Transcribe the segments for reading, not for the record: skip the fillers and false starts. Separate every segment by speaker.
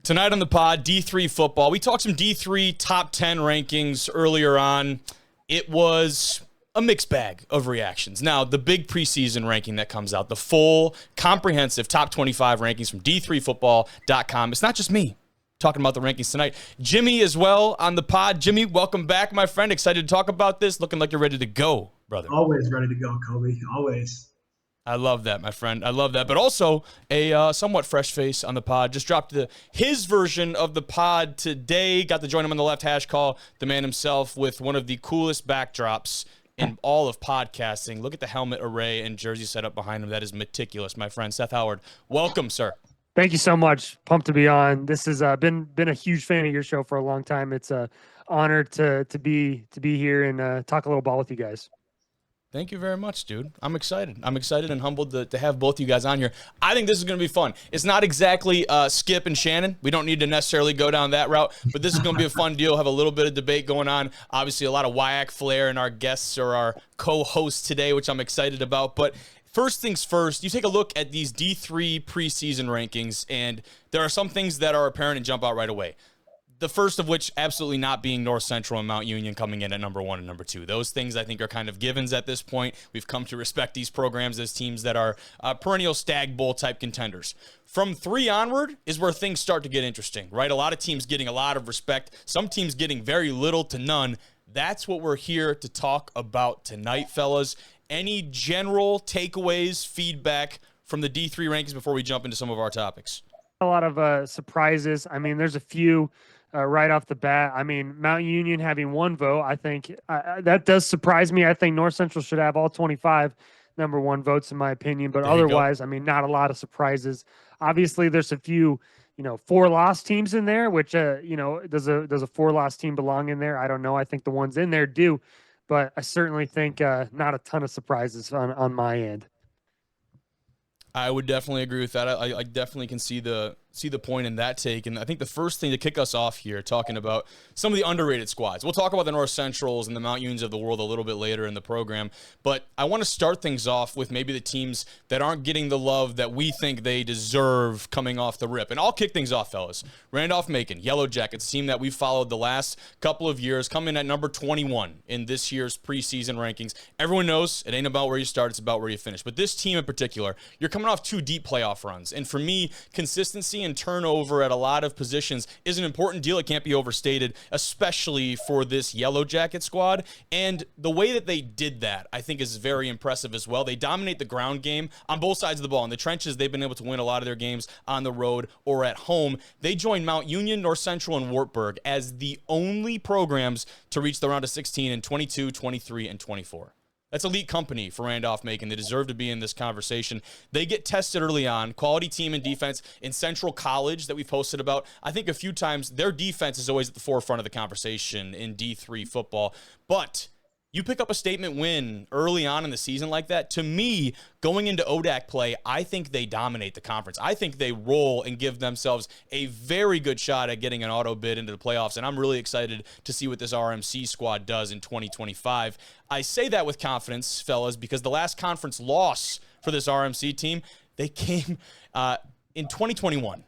Speaker 1: Tonight on the pod, D3 football. We talked some D3 top 10 rankings earlier on. It was a mixed bag of reactions. Now, the big preseason ranking that comes out, the full, comprehensive top 25 rankings from D3football.com. It's not just me talking about the rankings tonight. Jimmy as well on the pod. Jimmy, welcome back, my friend. Excited to talk about this. Looking like you're ready to go, brother.
Speaker 2: Always ready to go, Kobe. Always.
Speaker 1: I love that, my friend. I love that. But also a somewhat fresh face on the pod. Just dropped his version of the pod today. Got to join him on the left hash call. The man himself with one of the coolest backdrops in all of podcasting. Look at the helmet array and jersey setup behind him. That is meticulous, my friend. Seth Howard, welcome, sir.
Speaker 3: Thank you so much. Pumped to be on. This has been a huge fan of your show for a long time. It's an honor to be here and talk a little ball with you guys.
Speaker 1: Thank you very much, dude. I'm excited. I'm excited and humbled to have both you guys on here. I think this is going to be fun. It's not exactly Skip and Shannon. We don't need to necessarily go down that route, but this is going to be a fun deal. Have a little bit of debate going on. Obviously, a lot of WIAC flair in our guests or our co-hosts today, which I'm excited about. But first things first, you take a look at these D3 preseason rankings, and there are some things that are apparent and jump out right away. The first of which absolutely not being North Central and Mount Union coming in at number 1 and number 2. Those things I think are kind of givens at this point. We've come to respect these programs as teams that are perennial Stag Bowl type contenders. From 3 onward is where things start to get interesting, right? A lot of teams getting a lot of respect. Some teams getting very little to none. That's what we're here to talk about tonight, fellas. Any general takeaways, feedback from the D3 rankings before we jump into some of our topics?
Speaker 3: A lot of surprises. I mean, there's a few right off the bat. I mean, Mount Union having 1 vote, I think that does surprise me. I think North Central should have all 25 number 1 votes in my opinion, but otherwise, I mean, not a lot of surprises. Obviously, there's a few, 4-loss teams in there, which, does a 4-loss team belong in there? I don't know. I think the ones in there do, but I certainly think not a ton of surprises on my end.
Speaker 1: I would definitely agree with that. I definitely can see the point in that take. And I think the first thing to kick us off here, talking about some of the underrated squads. We'll talk about the North Centrals and the Mount Unions of the world a little bit later in the program. But I want to start things off with maybe the teams that aren't getting the love that we think they deserve coming off the rip. And I'll kick things off, fellas. Randolph-Macon, Yellow Jackets, a team that we've followed the last couple of years, coming at number 21 in this year's preseason rankings. Everyone knows it ain't about where you start, it's about where you finish. But this team in particular, you're coming off 2 deep playoff runs. And for me, consistency and turnover at a lot of positions is an important deal. It can't be overstated, especially for this Yellow Jacket squad. And the way that they did that, I think, is very impressive as well. They dominate the ground game on both sides of the ball. In the trenches, they've been able to win a lot of their games on the road or at home. They joined Mount Union, North Central, and Wartburg as the only programs to reach the round of 16 in 22, 23, and 24. That's elite company for Randolph-Macon. They deserve to be in this conversation. They get tested early on. Quality team in defense in Central College that we've posted about. I think a few times their defense is always at the forefront of the conversation in D3 football. But you pick up a statement win early on in the season like that. To me, going into ODAC play, I think they dominate the conference. I think they roll and give themselves a very good shot at getting an auto bid into the playoffs, and I'm really excited to see what this RMC squad does in 2025. I say that with confidence, fellas, because the last conference loss for this RMC team, they came in 2021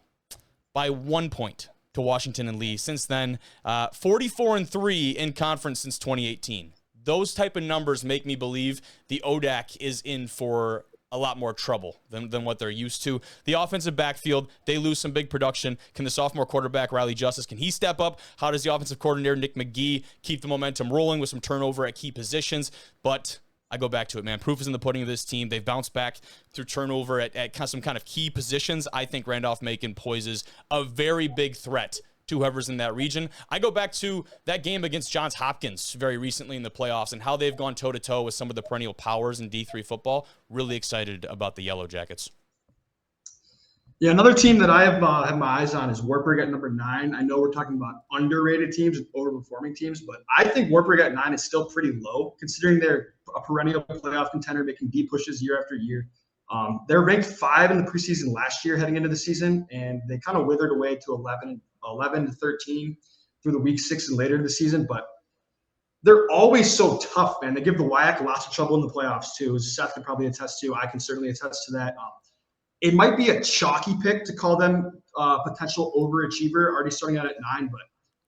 Speaker 1: by 1 point to Washington and Lee. Since then, 44-3 in conference since 2018. Those type of numbers make me believe the ODAC is in for a lot more trouble than what they're used to. The offensive backfield, they lose some big production. Can the sophomore quarterback, Riley Justice, can he step up? How does the offensive coordinator, Nick McGee, keep the momentum rolling with some turnover at key positions? But I go back to it, man. Proof is in the pudding of this team. They've bounced back through turnover at some kind of key positions. I think Randolph-Macon poses a very big threat to whoever's in that region. I go back to that game against Johns Hopkins very recently in the playoffs and how they've gone toe-to-toe with some of the perennial powers in D3 football. Really excited about the Yellow Jackets.
Speaker 2: Yeah, another team that I have my eyes on is Wartburg at number 9. I know we're talking about underrated teams and overperforming teams, but I think Wartburg at 9 is still pretty low considering they're a perennial playoff contender making deep pushes year after year. They're ranked 5 in the preseason last year heading into the season, and they kind of withered away to 11 to 13 through the week 6 and later in the season. But they're always so tough, man. They give the WIAC lots of trouble in the playoffs too. Seth can probably attest to. I can certainly attest to that. It might be a chalky pick to call them potential overachiever, already starting out at 9. But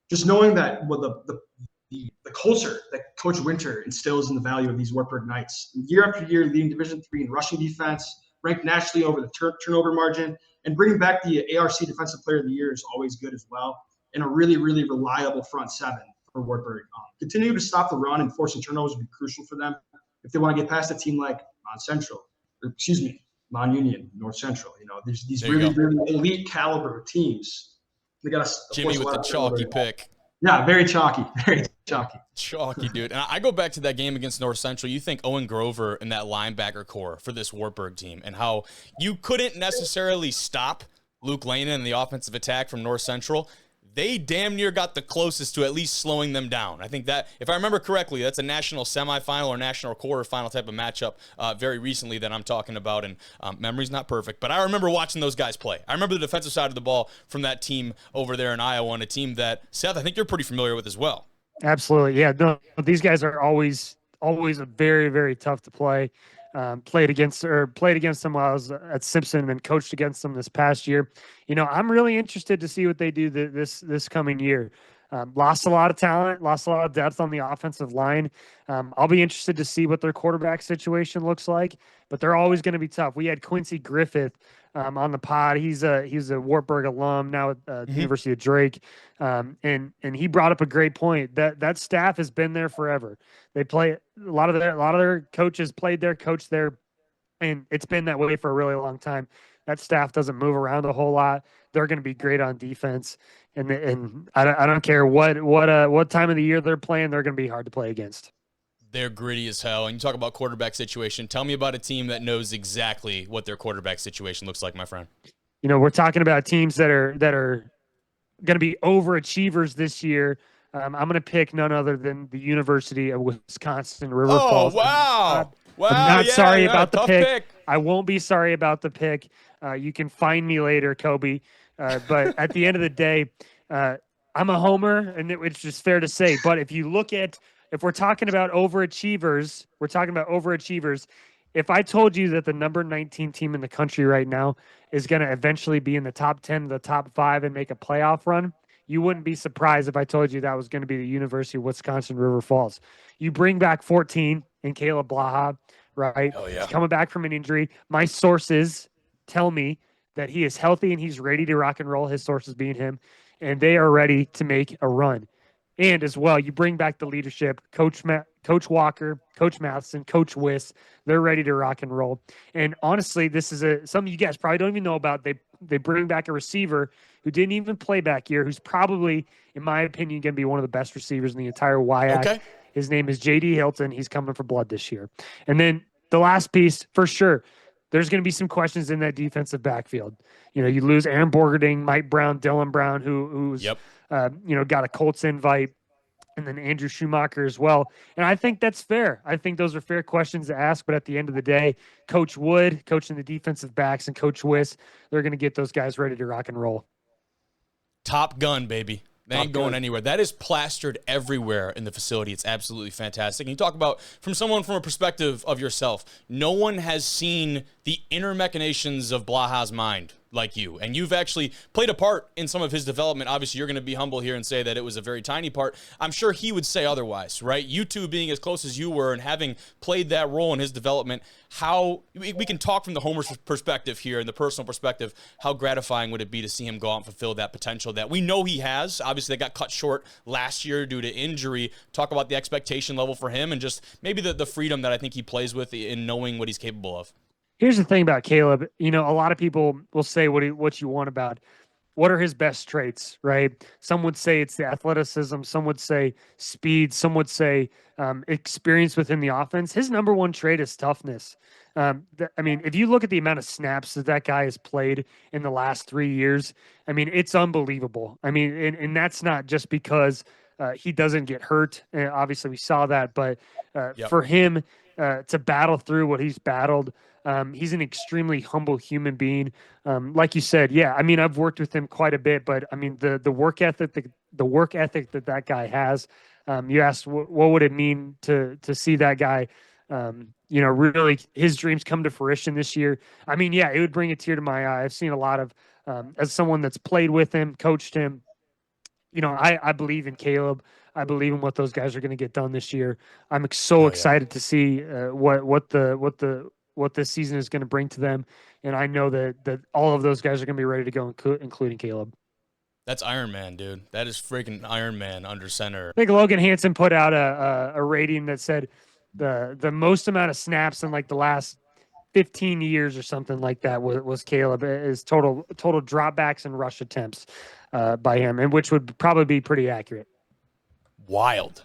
Speaker 2: just knowing that the culture that Coach Winter instills in the value of these Wartburg Knights, year after year, leading Division III in rushing defense, ranked nationally over the turnover margin, and bringing back the ARC Defensive Player of the Year is always good as well. And a really, really reliable front seven for Wartburg. Continue to stop the run and forcing turnovers would be crucial for them if they want to get past a team like Mount Union, North Central. These really, really elite caliber teams. They got
Speaker 1: Jimmy with the chalky pick.
Speaker 2: Yeah, very chalky, very chalky.
Speaker 1: Chalky, dude. And I go back to that game against North Central. You think Owen Grover and that linebacker core for this Wartburg team and how you couldn't necessarily stop Luke Lane in the offensive attack from North Central. They damn near got the closest to at least slowing them down. I think that, if I remember correctly, that's a national semifinal or national quarterfinal type of matchup very recently that I'm talking about. And memory's not perfect, but I remember watching those guys play. I remember the defensive side of the ball from that team over there in Iowa, and a team that, Seth, I think you're pretty familiar with as well.
Speaker 3: Absolutely. Yeah. No, these guys are always very, very tough to play. Played against them while I was at Simpson and coached against them this past year. I'm really interested to see what they do this coming year. Lost a lot of talent, lost a lot of depth on the offensive line. I'll be interested to see what their quarterback situation looks like, but they're always going to be tough. We had Quincy Griffith on the pod. He's a Wartburg alum now at the University of Drake, and he brought up a great point that staff has been there forever. They play a lot of their coaches played there, coached there, and it's been that way for a really long time. That staff doesn't move around a whole lot. They're going to be great on defense, and I don't care what time of the year they're playing. They're going to be hard to play against.
Speaker 1: They're gritty as hell. And you talk about quarterback situation. Tell me about a team that knows exactly what their quarterback situation looks like, my friend.
Speaker 3: We're talking about teams that are going to be overachievers this year. I'm going to pick none other than the University of Wisconsin River Falls.
Speaker 1: Oh, wow.
Speaker 3: I'm not sorry about the pick. I won't be sorry about the pick. You can find me later, Kobe. But at the end of the day, I'm a homer, and it's just fair to say. But if we're talking about overachievers, if I told you that the number 19 team in the country right now is going to eventually be in the top 10, the top 5, and make a playoff run, you wouldn't be surprised if I told you that was going to be the University of Wisconsin River Falls. You bring back 14 and Caleb Blaha, right?
Speaker 1: Oh, yeah.
Speaker 3: He's coming back from an injury. My sources tell me that he is healthy and he's ready to rock and roll, his sources being him, and they are ready to make a run. And as well, you bring back the leadership, Coach Walker, Coach Matheson, Coach Wiss. They're ready to rock and roll. And honestly, this is something you guys probably don't even know about. They bring back a receiver who didn't even play back here, who's probably, in my opinion, going to be one of the best receivers in the entire WIAC.
Speaker 1: Okay.
Speaker 3: His name is J.D. Hilton. He's coming for blood this year. And then the last piece, for sure, there's going to be some questions in that defensive backfield. You lose Aaron Borgerding, Mike Brown, Dylan Brown, who's got a Colts invite, and then Andrew Schumacher as well. And I think that's fair. I think those are fair questions to ask. But at the end of the day, Coach Wood, coaching the defensive backs, and Coach Wiss, they're going to get those guys ready to rock and roll.
Speaker 1: Top gun, baby. They ain't going anywhere. That is plastered everywhere in the facility. It's absolutely fantastic. And you talk about, from a perspective of yourself, no one has seen the inner machinations of Blaha's mind like you. And you've actually played a part in some of his development. Obviously, you're going to be humble here and say that it was a very tiny part. I'm sure he would say otherwise, right? You two being as close as you were and having played that role in his development, how we can talk from the homer's perspective here and the personal perspective, how gratifying would it be to see him go out and fulfill that potential that we know he has? Obviously, they got cut short last year due to injury. Talk about the expectation level for him and just maybe the freedom that I think he plays with in knowing what he's capable of.
Speaker 3: Here's the thing about Caleb. A lot of people will say what you want about what are his best traits, right? Some would say it's the athleticism. Some would say speed. Some would say experience within the offense. His number one trait is toughness. If you look at the amount of snaps that guy has played in the last 3 years, it's unbelievable. And that's not just because he doesn't get hurt. Obviously, we saw that. But for him to battle through what he's battled, he's an extremely humble human being. Like you said, I've worked with him quite a bit, but the work ethic, the work ethic that guy has. You asked what would it mean to see that guy, really his dreams come to fruition this year. It would bring a tear to my eye. I've seen a lot of As someone that's played with him, coached him, I believe in Caleb. I believe in what those guys are going to get done this year. I'm so excited to see what this season is going to bring to them, and I know that all of those guys are going to be ready to go, including Caleb.
Speaker 1: That's Iron Man, dude. That is freaking Iron Man under center.
Speaker 3: I think Logan Hansen put out a rating that said the most amount of snaps in like the last 15 years or something like that was Caleb. Is total dropbacks and rush attempts by him, and which would probably be pretty accurate.
Speaker 1: Wild.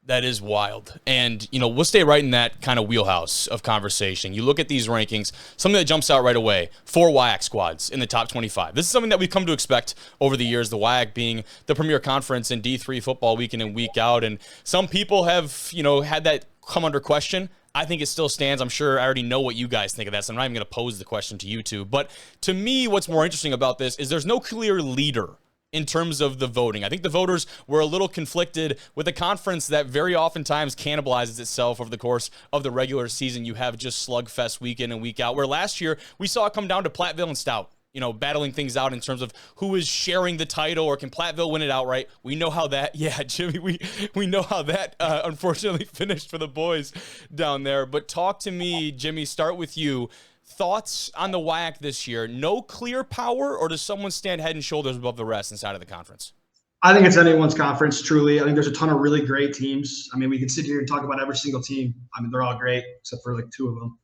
Speaker 1: That is wild. And, we'll stay right in that kind of wheelhouse of conversation. You look at these rankings, something that jumps out right away, 4 WIAC squads in the top 25. This is something that we've come to expect over the years, the WIAC being the premier conference in D3 football week in and week out. And some people have, had that come under question. I think it still stands. I'm sure I already know what you guys think of that, so I'm not even going to pose the question to you two. But to me, what's more interesting about this is there's no clear leader in terms of the voting. I think the voters were a little conflicted with a conference that very oftentimes cannibalizes itself over the course of the regular season. You have just slugfest week in and week out, where last year we saw it come down to Platteville and Stout, battling things out in terms of who is sharing the title, or can Platteville win it outright. We know how that, Jimmy, we know how that unfortunately finished for the boys down there. But talk to me, Jimmy, start with you. Thoughts on the WIAC this year? No clear power, or does someone stand head and shoulders above the rest inside of the conference?
Speaker 2: I think it's anyone's conference, truly. I think there's a ton of really great teams. I mean, we can sit here and talk about every single team. I mean, they're all great, except for like 2 of them.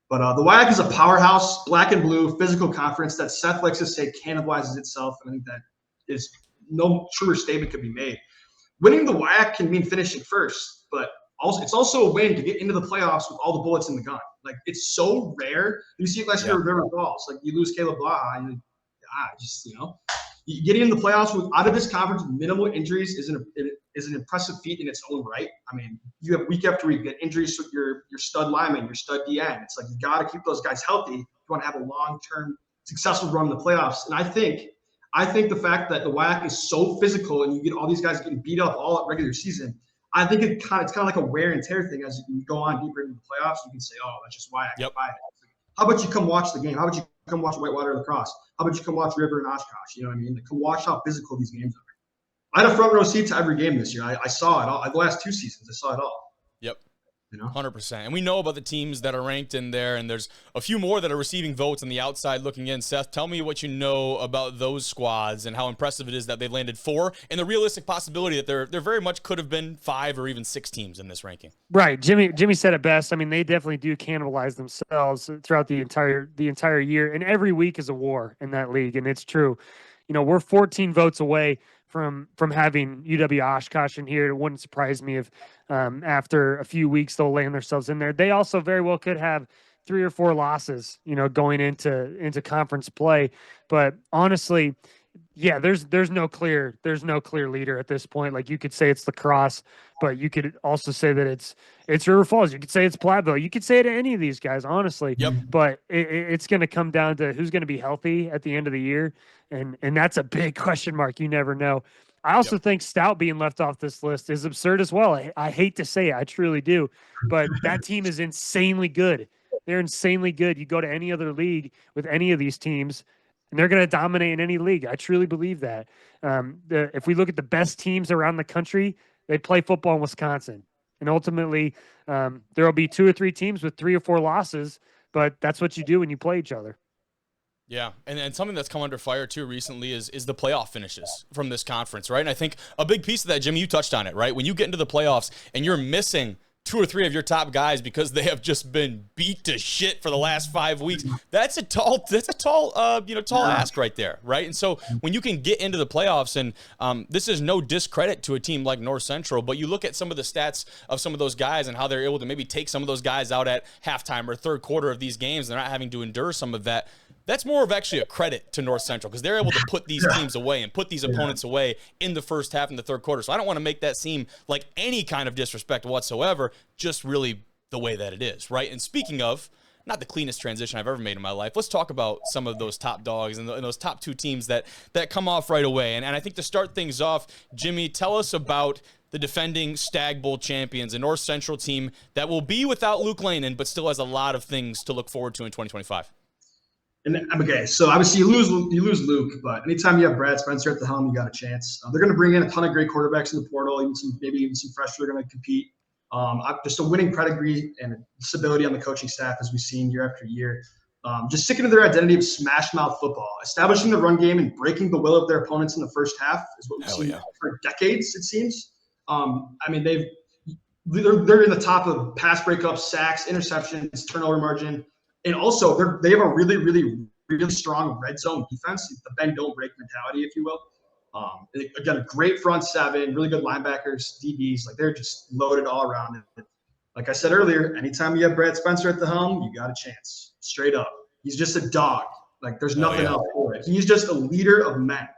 Speaker 2: But the WIAC is a powerhouse, black and blue, physical conference that Seth likes to say cannibalizes itself. And I think that is no truer statement could be made. Winning the WIAC can mean finishing first, but it's also a win to get into the playoffs with all the bullets in the gun. Like, it's so rare. You see it last year with River Falls. Like, you lose Caleb Blaha, and you getting in the playoffs out of this conference with minimal injuries is an impressive feat in its own right. I mean, you have week after week, you get injuries with your stud lineman, your stud DN. It's like, you got to keep those guys healthy if you want to have a long-term successful run in the playoffs. And I think the fact that the WIAC is so physical and you get all these guys getting beat up all at regular season, I think it's kind of like a wear and tear thing. As you go on deeper into the playoffs, you can say, "Oh, that's just why I can buy it." How about you come watch the game? How about you come watch Whitewater Lacrosse? How about you come watch River and Oshkosh? You know what I mean? Like, come watch how physical these games are. I had a front row seat to every game this year. I saw it all. The last 2 seasons, I saw it all.
Speaker 1: Yep. 100%. And we know about the teams that are ranked in there, and there's a few more that are receiving votes on the outside looking in. Seth, tell me what you know about those squads and how impressive it is that they've landed 4, and the realistic possibility that there very much could have been 5 or even 6 teams in this ranking.
Speaker 3: Right. Jimmy said it best. I mean, they definitely do cannibalize themselves throughout the entire year, and every week is a war in that league, and it's true. We're 14 votes away from having UW Oshkosh in here. It wouldn't surprise me if after a few weeks they'll land themselves in there. They also very well could have 3 or 4 losses, going into conference play. But honestly, yeah, there's no clear leader at this point. Like, you could say it's Lacrosse, but you could also say that it's River Falls. You could say it's Platteville. You could say it to any of these guys, honestly.
Speaker 1: Yep.
Speaker 3: But it's going to come down to who's going to be healthy at the end of the year, and that's a big question mark. You never know. I also think Stout being left off this list is absurd as well. I hate to say it, I truly do, but that team is insanely good. They're insanely good. You go to any other league with any of these teams, and they're going to dominate in any league. I truly believe that. If we look at the best teams around the country, they play football in Wisconsin. And ultimately, there will be 2 or 3 teams with 3 or 4 losses, but that's what you do when you play each other.
Speaker 1: Yeah, and something that's come under fire too recently is the playoff finishes from this conference, right? And I think a big piece of that, Jimmy, you touched on it, right? When you get into the playoffs and you're missing 2 or 3 of your top guys because they have just been beat to shit for the last 5 weeks, that's a tall ask right there, right? And so when you can get into the playoffs, and this is no discredit to a team like North Central, but you look at some of the stats of some of those guys and how they're able to maybe take some of those guys out at halftime or third quarter of these games, they're not having to endure some of that. That's more of actually a credit to North Central because they're able to put these teams away and put these opponents away in the first half and the third quarter. So I don't want to make that seem like any kind of disrespect whatsoever, just really the way that it is, right? And speaking of, not the cleanest transition I've ever made in my life, let's talk about some of those top dogs and those top 2 teams that come off right away. And I think to start things off, Jimmy, tell us about the defending Stag Bowl champions, a North Central team that will be without Luke Lanen, but still has a lot of things to look forward to in 2025.
Speaker 2: Okay, so obviously you lose Luke, but anytime you have Brad Spencer at the helm, you got a chance. They're going to bring in a ton of great quarterbacks in the portal, maybe even some freshmen are going to compete. Just a winning pedigree and stability on the coaching staff, as we've seen year after year. Just sticking to their identity of smash mouth football, establishing the run game and breaking the will of their opponents in the first half is what we've seen for decades, it seems. I mean, they're in the top of pass breakups, sacks, interceptions, turnover margin. And also, they have a really, really, really strong red zone defense, the bend don't break mentality, if you will. Again, a great front seven, really good linebackers, DBs. Like they're just loaded all around. Like I said earlier, anytime you have Brad Spencer at the helm, you got a chance. Straight up, he's just a dog. Like there's nothing else for it. He's just a leader of men.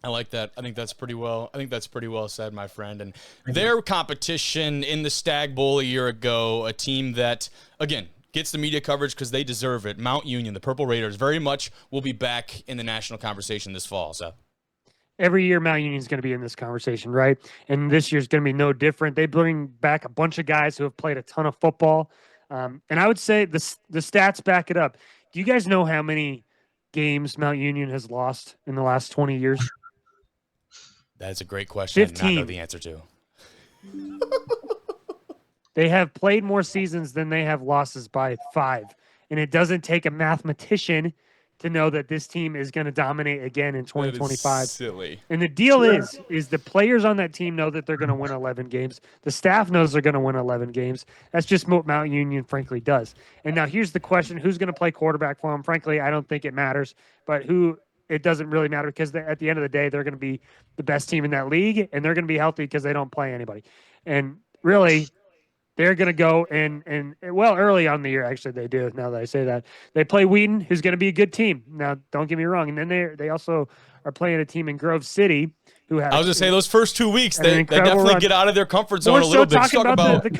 Speaker 1: I like that. I think that's pretty well said, my friend. And their competition in the Stag Bowl a year ago, a team that, again, gets the media coverage because they deserve it. Mount Union, the Purple Raiders, very much will be back in the national conversation this fall. So
Speaker 3: every year Mount Union is going to be in this conversation, right? And this year's going to be no different. They bring back a bunch of guys who have played a ton of football. And I would say the stats back it up. Do you guys know how many games Mount Union has lost in the last 20 years?
Speaker 1: That's a great question.
Speaker 3: 15.
Speaker 1: I not know the answer to.
Speaker 3: They have played more seasons than they have losses by 5. And it doesn't take a mathematician to know that this team is going to dominate again in 2025.
Speaker 1: That is silly.
Speaker 3: And the deal is the players on that team know that they're going to win 11 games. The staff knows they're going to win 11 games. That's just what Mount Union, frankly, does. And now here's the question. Who's going to play quarterback for them? Frankly, I don't think it matters. But it doesn't really matter because at the end of the day, they're going to be the best team in that league, and they're going to be healthy because they don't play anybody. And really, they're going to go early on the year, actually, they do, now that I say that. They play Wheaton, who's going to be a good team. Now, don't get me wrong. And then they also are playing a team in Grove City who has.
Speaker 1: I was going to say, those first 2 weeks, they definitely get out of their comfort zone a little bit.
Speaker 3: Talking about the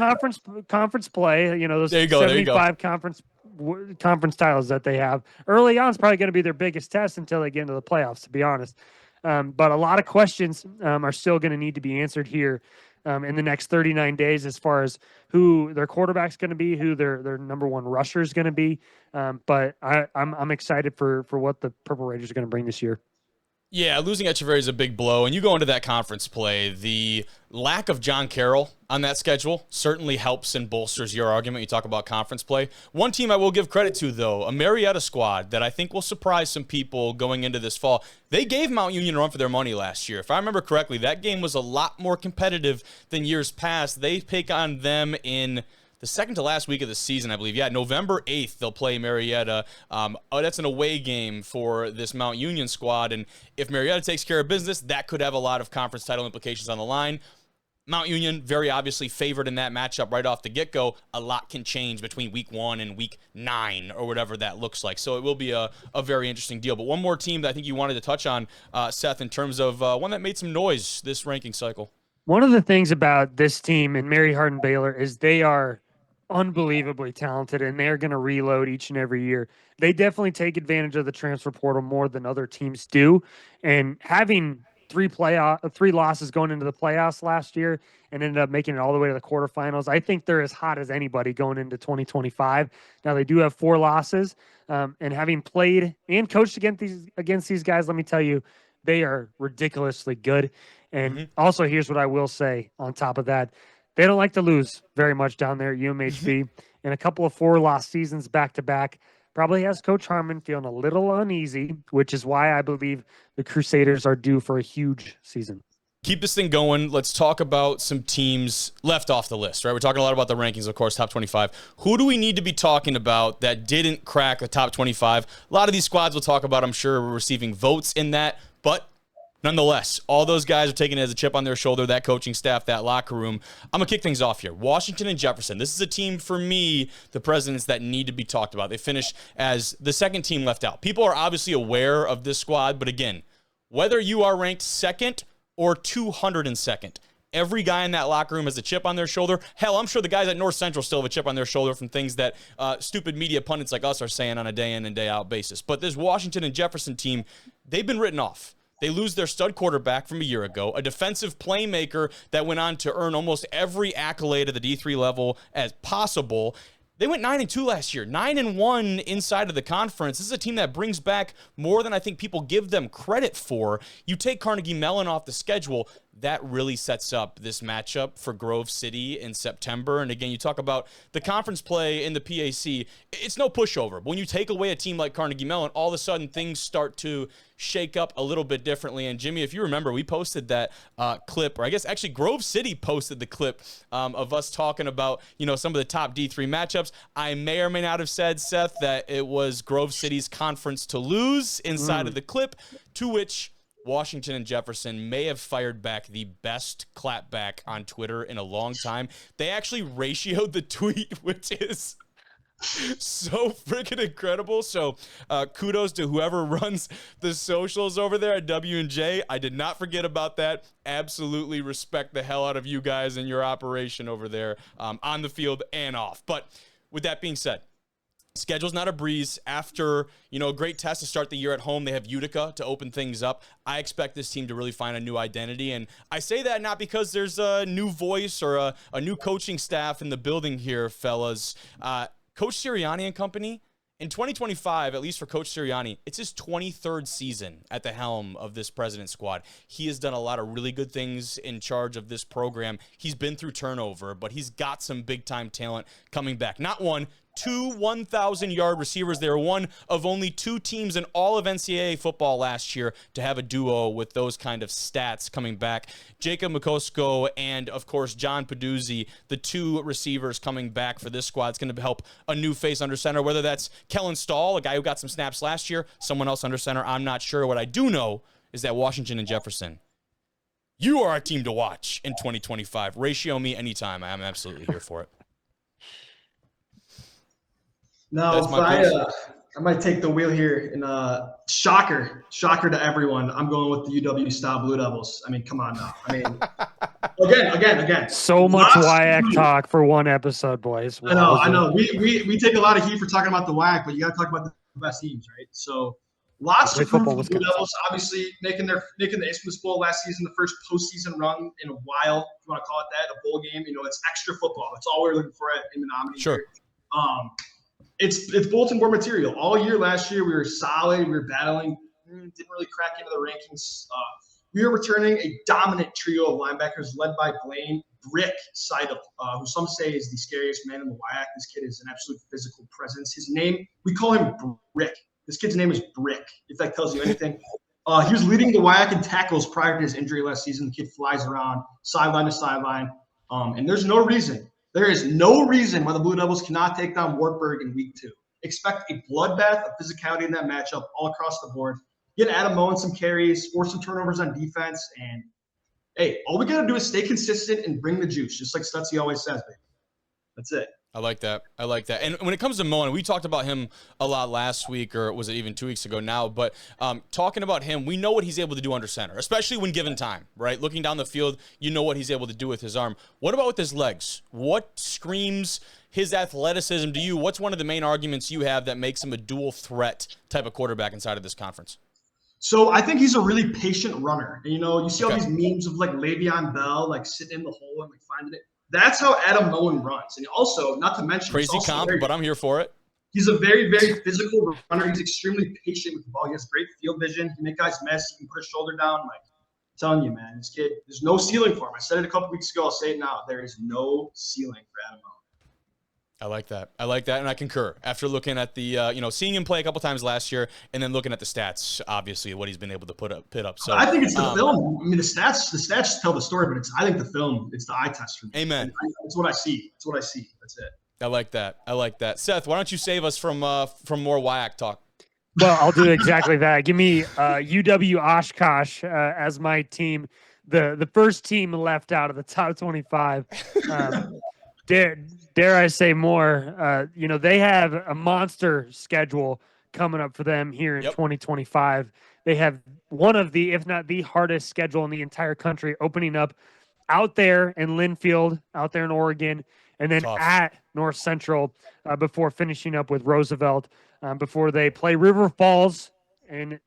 Speaker 3: conference play, those 75 conference titles that they have early on is probably going to be their biggest test until they get into the playoffs, to be honest. But a lot of questions are still going to need to be answered here in the next 39 days as far as who their quarterback's going to be, who their number one rusher is going to be. But I'm excited for what the Purple Raiders are going to bring this year.
Speaker 1: Yeah, losing Echeverry is a big blow, and you go into that conference play, the lack of John Carroll on that schedule certainly helps and bolsters your argument. You talk about conference play. One team I will give credit to, though, a Marietta squad that I think will surprise some people going into this fall. They gave Mount Union a run for their money last year. If I remember correctly, that game was a lot more competitive than years past. They take on them in the second to last week of the season, I believe. Yeah, November 8th, they'll play Marietta. That's an away game for this Mount Union squad. And if Marietta takes care of business, that could have a lot of conference title implications on the line. Mount Union, very obviously favored in that matchup right off the get-go. A lot can change between week 1 and week 9 or whatever that looks like. So it will be a very interesting deal. But one more team that I think you wanted to touch on, Seth, in terms of one that made some noise this ranking cycle.
Speaker 3: One of the things about this team and Mary Hardin-Baylor is they are unbelievably talented, and they're going to reload each and every year. They definitely take advantage of the transfer portal more than other teams do. And having three losses going into the playoffs last year and ended up making it all the way to the quarterfinals, I think they're as hot as anybody going into 2025. Now, they do have 4 losses, and having played and coached against these guys, let me tell you, they are ridiculously good. And also, here's what I will say on top of that. They don't like to lose very much down there at UMHB. And a couple of 4-loss seasons back-to-back probably has Coach Harmon feeling a little uneasy, which is why I believe the Crusaders are due for a huge season.
Speaker 1: Keep this thing going. Let's talk about some teams left off the list, right? We're talking a lot about the rankings, of course, top 25. Who do we need to be talking about that didn't crack the top 25? A lot of these squads we'll talk about, I'm sure, we're receiving votes in that, but nonetheless, all those guys are taking it as a chip on their shoulder, that coaching staff, that locker room. I'm going to kick things off here. Washington and Jefferson. This is a team, for me, the presidents that need to be talked about. They finished as the second team left out. People are obviously aware of this squad, but again, whether you are ranked second or 202nd, every guy in that locker room has a chip on their shoulder. Hell, I'm sure the guys at North Central still have a chip on their shoulder from things that stupid media pundits like us are saying on a day in and day out basis. But this Washington and Jefferson team, they've been written off. They lose their stud quarterback from a year ago, a defensive playmaker that went on to earn almost every accolade at the D3 level as possible. They went 9-2 last year, 9-1 inside of the conference. This is a team that brings back more than I think people give them credit for. You take Carnegie Mellon off the schedule, that really sets up this matchup for Grove City in September. And again, you talk about the conference play in the PAC. It's no pushover. But when you take away a team like Carnegie Mellon, all of a sudden things start to shake up a little bit differently. And Jimmy, if you remember, we posted that clip, or I guess actually Grove City posted the clip of us talking about, some of the top D3 matchups. I may or may not have said, Seth, that it was Grove City's conference to lose inside of the clip, to which Washington and Jefferson may have fired back the best clapback on Twitter in a long time. They actually ratioed the tweet, which is so freaking incredible. So kudos to whoever runs the socials over there at W&J. I did not forget about that. Absolutely respect the hell out of you guys and your operation over there on the field and off. But with that being said, schedule's not a breeze. After, a great test to start the year at home, they have Utica to open things up. I expect this team to really find a new identity. And I say that not because there's a new voice or a new coaching staff in the building here, fellas. Coach Sirianni and company, in 2025, at least for Coach Sirianni, it's his 23rd season at the helm of this President squad. He has done a lot of really good things in charge of this program. He's been through turnover, but he's got some big-time talent coming back. Not one, 2 1,000-yard receivers. They were one of only 2 teams in all of NCAA football last year to have a duo with those kind of stats coming back. Jacob Mikosko and, of course, John Peduzzi, the 2 receivers coming back for this squad. It's going to help a new face under center, whether that's Kellen Stahl, a guy who got some snaps last year, someone else under center. I'm not sure. What I do know is that Washington and Jefferson, you are a team to watch in 2025. Ratio me anytime. I'm absolutely here for it.
Speaker 2: No, I might take the wheel here and shocker to everyone. I'm going with the UW style Blue Devils. I mean, come on now. I mean, again.
Speaker 3: So much WIAC talk for one episode, boys.
Speaker 2: I know. We take a lot of heat for talking about the WIAC, but you got to talk about the best teams, right? So lots to prove for the Blue Devils. Obviously, making the Isthmus Bowl last season, the first postseason run in a while. If you want to call it that, a bowl game. It's extra football. That's all we're looking for in the nominee.
Speaker 1: Sure.
Speaker 2: Here. It's bulletin board material. All year last year, we were solid. We were battling. Didn't really crack into the rankings. We are returning a dominant trio of linebackers led by Blaine Brick Seidel, who some say is the scariest man in the WIAC. This kid is an absolute physical presence. His name, we call him Brick. This kid's name is Brick, if that tells you anything. He was leading the WIAC in tackles prior to his injury last season. The kid flies around sideline to sideline. And there's no reason. There is no reason why the Blue Devils cannot take down Wartburg in week 2. Expect a bloodbath of physicality in that matchup all across the board. Get Adam Moen some carries, force some turnovers on defense, and, hey, all we got to do is stay consistent and bring the juice, just like Stutzy always says, baby. That's it.
Speaker 1: I like that. And when it comes to Moen, we talked about him a lot last week, or was it even 2 weeks ago now? But talking about him, we know what he's able to do under center, especially when given time, right? Looking down the field, you know what he's able to do with his arm. What about with his legs? What screams his athleticism to you? What's one of the main arguments you have that makes him a dual threat type of quarterback inside of this conference?
Speaker 2: So I think he's a really patient runner. And, you see all these memes of, Le'Veon Bell, sitting in the hole and, finding it. That's how Adam Moen runs. And also, not to mention,
Speaker 1: crazy comp, but I'm here for it.
Speaker 2: He's a very, very physical runner. He's extremely patient with the ball. He has great field vision. He can make guys miss. He can put a shoulder down. I'm telling you, man, this kid, there's no ceiling for him. I said it a couple weeks ago. I'll say it now. There is no ceiling for Adam Moen.
Speaker 1: I like that, and I concur. After looking at the, seeing him play a couple times last year, and then looking at the stats, obviously what he's been able to put up. So
Speaker 2: I think it's the film. I mean, the stats tell the story, but I think the film, it's the eye test for me.
Speaker 1: Amen.
Speaker 2: It's what I see. That's it.
Speaker 1: I like that. Seth, why don't you save us from more WIAC talk?
Speaker 3: Well, I'll do exactly that. Give me UW Oshkosh as my team, the first team left out of the top 25. Dare I say more? They have a monster schedule coming up for them here in 2025. They have one of the, if not the hardest schedule in the entire country, opening up out there in Linfield, out there in Oregon, and then at North Central before finishing up with Roosevelt before they play River Falls in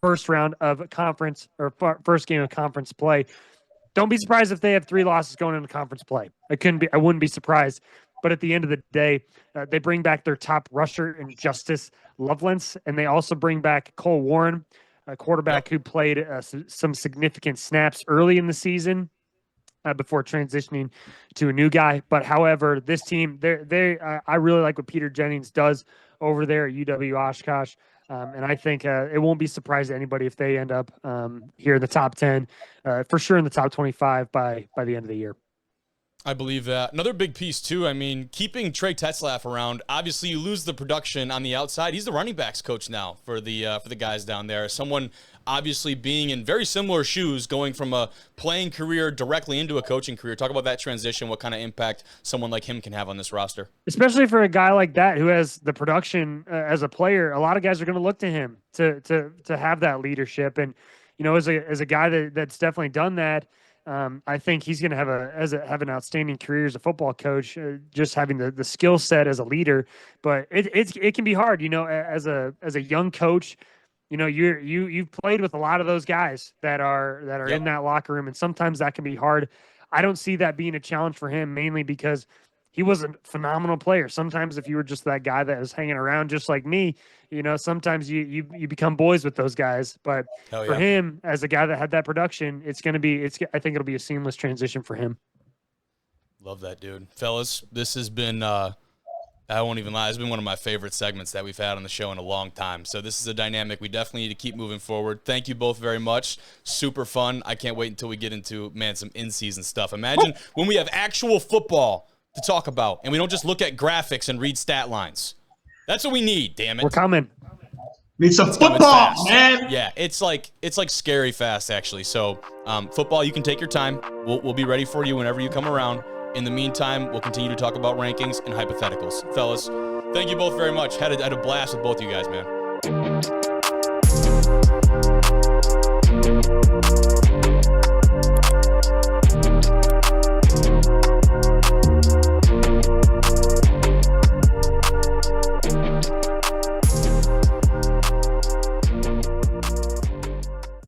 Speaker 3: first round of conference or first game of conference play. Don't be surprised if they have 3 losses going into conference play. I wouldn't be surprised. But at the end of the day, they bring back their top rusher in Justice Loveland, and they also bring back Cole Warren, a quarterback who played some significant snaps early in the season before transitioning to a new guy. But however, this team, I really like what Peter Jennings does over there at UW Oshkosh. And I think it won't be surprised to anybody if they end up here in the top 10, for sure in the top 25 by the end of the year.
Speaker 1: I believe that. Another big piece, too, I mean, keeping Trey Tetzlaff around, obviously you lose the production on the outside. He's the running backs coach now for the guys down there. Someone obviously being in very similar shoes, going from a playing career directly into a coaching career. Talk about that transition, what kind of impact someone like him can have on this roster.
Speaker 3: Especially for a guy like that who has the production as a player, a lot of guys are going to look to him to have that leadership. And, you know, as a guy that's definitely done that, I think he's going to have an outstanding career as a football coach, just having the skill set as a leader. But it can be hard, you know, as a young coach. You know, you've played with a lot of those guys that are in that locker room, and sometimes that can be hard. I don't see that being a challenge for him, mainly because he was a phenomenal player. Sometimes if you were just that guy that was hanging around just like me, you know, sometimes you become boys with those guys. But for him, as a guy that had that production, I think it'll be a seamless transition for him.
Speaker 1: Love that, dude. Fellas, this has been I won't even lie, it's been one of my favorite segments that we've had on the show in a long time. So this is a dynamic we definitely need to keep moving forward. Thank you both very much. Super fun. I can't wait until we get into, man, some in-season stuff. Imagine when we have actual football to talk about, and we don't just look at graphics and read stat lines. That's what we need, damn it.
Speaker 3: We're coming.
Speaker 2: Need some football, man.
Speaker 1: Yeah, it's like scary fast, actually. So football, you can take your time. We'll be ready for you whenever you come around. In the meantime, we'll continue to talk about rankings and hypotheticals. Fellas, thank you both very much. Had a blast with both you guys, man.